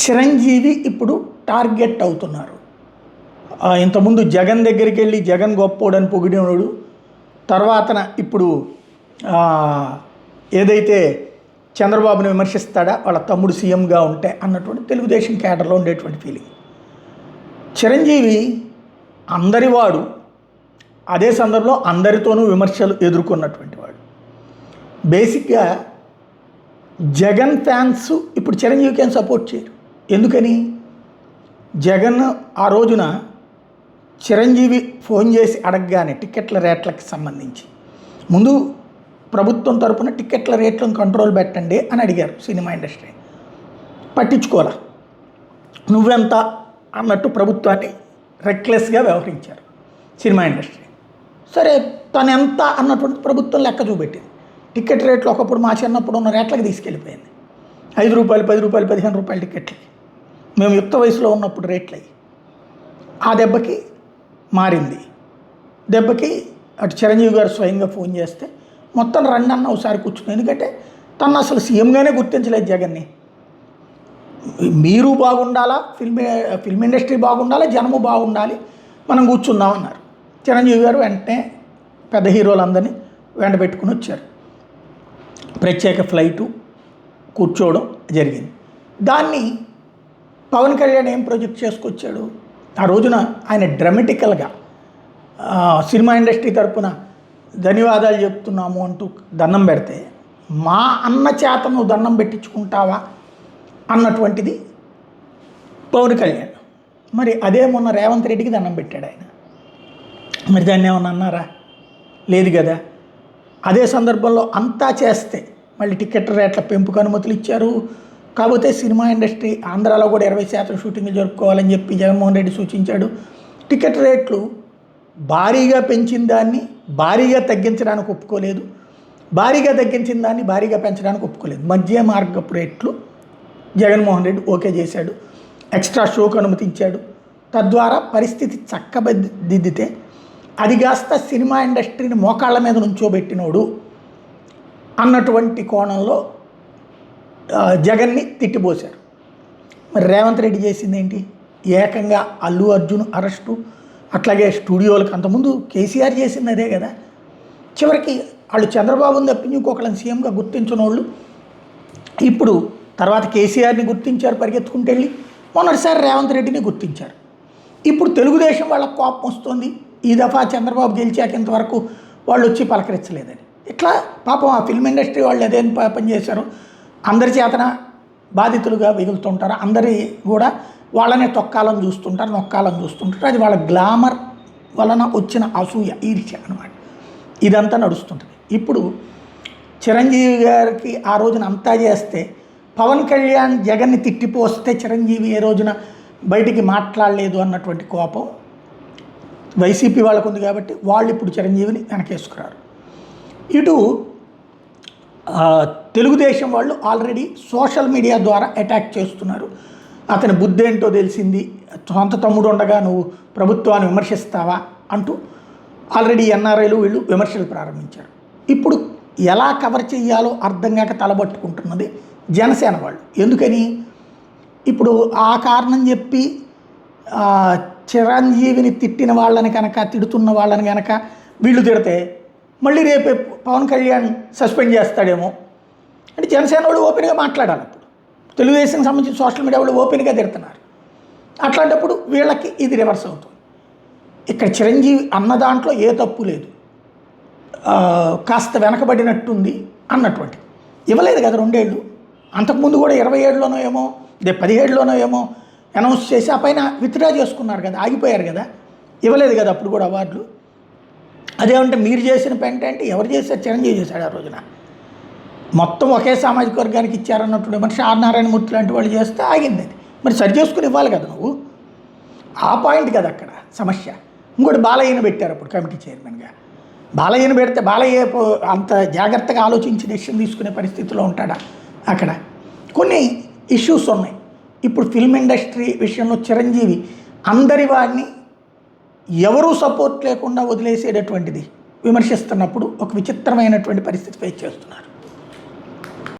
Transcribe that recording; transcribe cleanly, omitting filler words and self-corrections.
చిరంజీవి ఇప్పుడు టార్గెట్ అవుతున్నారు. ఇంతకుముందు జగన్ దగ్గరికి వెళ్ళి జగన్ గొప్పోడని పొగిడినోడు, తర్వాతన ఇప్పుడు ఏదైతే చంద్రబాబుని విమర్శిస్తాడా వాళ్ళ తమ్ముడు సీఎంగా ఉంటే అన్నటువంటి తెలుగుదేశం క్యాడర్లో ఉండేటువంటి ఫీలింగ్. చిరంజీవి అందరివాడు, అదే సందర్భంలో అందరితోనూ విమర్శలు ఎదుర్కొన్నటువంటి వాడు. బేసిక్గా జగన్ ఫ్యాన్స్ ఇప్పుడు చిరంజీవికి ఏం సపోర్ట్ చేయరు. ఎందుకని? జగన్ ఆ రోజున చిరంజీవి ఫోన్ చేసి అడగగానే టికెట్ల రేట్లకు సంబంధించి ముందు ప్రభుత్వం తరపున టికెట్ల రేట్లను కంట్రోల్ పెట్టండి అని అడిగారు సినిమా ఇండస్ట్రీ. పట్టించుకోవాలా, నువ్వెంత అన్నట్టు ప్రభుత్వాన్ని రెక్లెస్గా వ్యవహరించారు సినిమా ఇండస్ట్రీ. సరే తను ఎంత అన్నటువంటి ప్రభుత్వం లెక్క చూపెట్టింది. టికెట్ రేట్లు ఒకప్పుడు మా చిన్నప్పుడు ఉన్న రేట్లకు తీసుకెళ్ళిపోయింది. 5 రూపాయలు, 10 రూపాయలు, 15 రూపాయల టికెట్లకి మేము యుక్త వయసులో ఉన్నప్పుడు రేట్లు అయ్యి ఆ దెబ్బకి మారింది. దెబ్బకి అటు చిరంజీవి గారు స్వయంగా ఫోన్ చేస్తే మొత్తం రండి అన్న ఒకసారి కూర్చుని, ఎందుకంటే తను అసలు సీఎంగానే గుర్తించలేదు జగన్ని. మీరు బాగుండాలా, ఫిల్మ్ ఇండస్ట్రీ బాగుండాలా, జనము బాగుండాలి, మనం కూర్చుందామన్నారు. చిరంజీవి గారు వెంటనే పెద్ద హీరోలందరినీ వెంట పెట్టుకుని వచ్చారు. ప్రత్యేక ఫ్లైటు కూర్చోవడం జరిగింది. దాన్ని పవన్ కళ్యాణ్ ఏం ప్రొజెక్ట్ చేసుకొచ్చాడు? ఆ రోజున ఆయన డ్రామాటికల్గా సినిమా ఇండస్ట్రీ తరపున ధన్యవాదాలు చెప్తున్నాము అంటూ దండం పెడితే, మా అన్న చేత నువ్వు దండం పెట్టించుకుంటావా అన్నటువంటిది పవన్ కళ్యాణ్. మరి అదే మొన్న రేవంత్ రెడ్డికి దండం పెట్టాడు ఆయన. మరి దాన్ని ఏమన్నా అన్నారా? లేదు కదా. అదే సందర్భంలో అంతా చేస్తే మళ్ళీ టికెట్ రేట్ల పెంపుకు అనుమతులు ఇచ్చారు. కాకపోతే సినిమా ఇండస్ట్రీ ఆంధ్రాలో కూడా 20% షూటింగ్లు జరుపుకోవాలని చెప్పి జగన్మోహన్ రెడ్డి సూచించాడు. టికెట్ రేట్లు భారీగా పెంచిన దాన్ని భారీగా తగ్గించడానికి ఒప్పుకోలేదు, భారీగా తగ్గించిన దాన్ని భారీగా పెంచడానికి ఒప్పుకోలేదు. మధ్య మార్గపు రేట్లు జగన్మోహన్ రెడ్డి ఓకే చేశాడు. ఎక్స్ట్రా షోకు అనుమతించాడు. తద్వారా పరిస్థితి చక్కదిద్దితే అది కాస్త సినిమా ఇండస్ట్రీని మోకాళ్ళ మీద నుంచోబెట్టినోడు అన్నటువంటి కోణంలో జగన్ని తిట్టిపోశారు. మరి రేవంత్ రెడ్డి చేసింది ఏంటి? ఏకంగా అల్లు అర్జున్ అరెస్టు, అట్లాగే స్టూడియోలకు. అంతకుముందు కేసీఆర్ చేసింది అదే కదా. చివరికి వాళ్ళు చంద్రబాబుని తప్పించి ఇంకొకళ్ళని సీఎంగా గుర్తించిన వాళ్ళు ఇప్పుడు తర్వాత కేసీఆర్ని గుర్తించారు పరిగెత్తుకుంటూ వెళ్ళి, మొన్నటిసారి రేవంత్ రెడ్డిని గుర్తించారు. ఇప్పుడు తెలుగుదేశం వాళ్ళకి కోపం వస్తుంది, ఈ దఫా చంద్రబాబు గెలిచాక ఇంతవరకు వాళ్ళు వచ్చి పలకరించలేదని. ఇట్లా పాపం ఆ ఫిల్మ్ ఇండస్ట్రీ వాళ్ళు అదేం పాపం చేశారు, అందరి చేతన బాధితులుగా మిగులుతుంటారు. అందరి కూడా వాళ్ళనే తొక్కాలని చూస్తుంటారు, నొక్కాలని చూస్తుంటారు. అది వాళ్ళ గ్లామర్ వలన వచ్చిన అసూయ, ఈర్ష్య అనమాట. ఇదంతా నడుస్తుంటుంది. ఇప్పుడు చిరంజీవి గారికి ఆ రోజున అంతా చేస్తే పవన్ కళ్యాణ్ జగన్ని తిట్టిపోస్తే చిరంజీవి ఏ రోజున బయటికి మాట్లాడలేదు అన్నటువంటి కోపం వైసీపీ వాళ్ళకు ఉంది. కాబట్టి వాళ్ళు ఇప్పుడు చిరంజీవిని వెనకేసుకురారు. ఇటు తెలుగుదేశం వాళ్ళు ఆల్రెడీ సోషల్ మీడియా ద్వారా అటాక్ చేస్తున్నారు. అతని బుద్ధి ఏంటో తెలిసింది, సొంత తమ్ముడు ఉండగా నువ్వు ప్రభుత్వాన్ని విమర్శిస్తావా అంటూ ఆల్రెడీ ఎన్ఆర్ఐలు వీళ్ళు విమర్శలు ప్రారంభించారు. ఇప్పుడు ఎలా కవర్ చేయాలో అర్థం కాక తలబట్టుకుంటున్నది జనసేన వాళ్ళు. ఎందుకని? ఇప్పుడు ఆ కారణం చెప్పి చిరంజీవిని తిట్టిన వాళ్ళని కనుక, తిడుతున్న వాళ్ళని కనుక వీళ్ళు తిడితే మళ్ళీ రేపే పవన్ కళ్యాణ్ సస్పెండ్ చేస్తాడేమో అంటే జనసేన వాళ్ళు ఓపెన్గా మాట్లాడాలి. అప్పుడు తెలుగుదేశం సంబంధించిన సోషల్ మీడియా వాళ్ళు ఓపెన్గా తిడుతున్నారు. అట్లాంటప్పుడు వీళ్ళకి ఇది రివర్స్ అవుతుంది. ఇక్కడ చిరంజీవి అన్న దాంట్లో ఏ తప్పు లేదు, కాస్త వెనకబడినట్టుంది అన్నటువంటి ఇవ్వలేదు కదా 2 ఏళ్ళు. అంతకుముందు కూడా 27లోనో ఏమో 17లోనో ఏమో అనౌన్స్ చేసి ఆ పైన విత్డ్రా చేసుకున్నారు కదా, ఆగిపోయారు కదా, ఇవ్వలేదు కదా అప్పుడు కూడా అవార్డులు. అదేమంటే మీరు చేసిన పెంట అంటే ఎవరు చేశారు? చిరంజీవి చేశాడు. ఆ రోజున మొత్తం ఒకే సామాజిక వర్గానికి ఇచ్చారన్నటువంటి మనిషి ఆర్ నారాయణమూర్తి లాంటి వాళ్ళు చేస్తే ఆగింది. అది మరి సరి చేసుకుని ఇవ్వాలి కదా నువ్వు. ఆ పాయింట్ కదా అక్కడ సమస్య. ఇంకోటి బాలయ్యను పెట్టారు అప్పుడు కమిటీ చైర్మన్గా. బాలయ్యను పెడితే బాలయ్య అంత జాగ్రత్తగా ఆలోచించి డెసిషన్ తీసుకునే పరిస్థితిలో ఉంటాడా? అక్కడ కొన్ని ఇష్యూస్ ఉన్నాయి. ఇప్పుడు ఫిల్మ్ ఇండస్ట్రీ విషయంలో చిరంజీవి అందరి వాడిని ఎవరూ సపోర్ట్ లేకుండా వదిలేసేటటువంటిది విమర్శిస్తున్నప్పుడు ఒక విచిత్రమైనటువంటి పరిస్థితి ఫేస్ చేస్తున్నారు.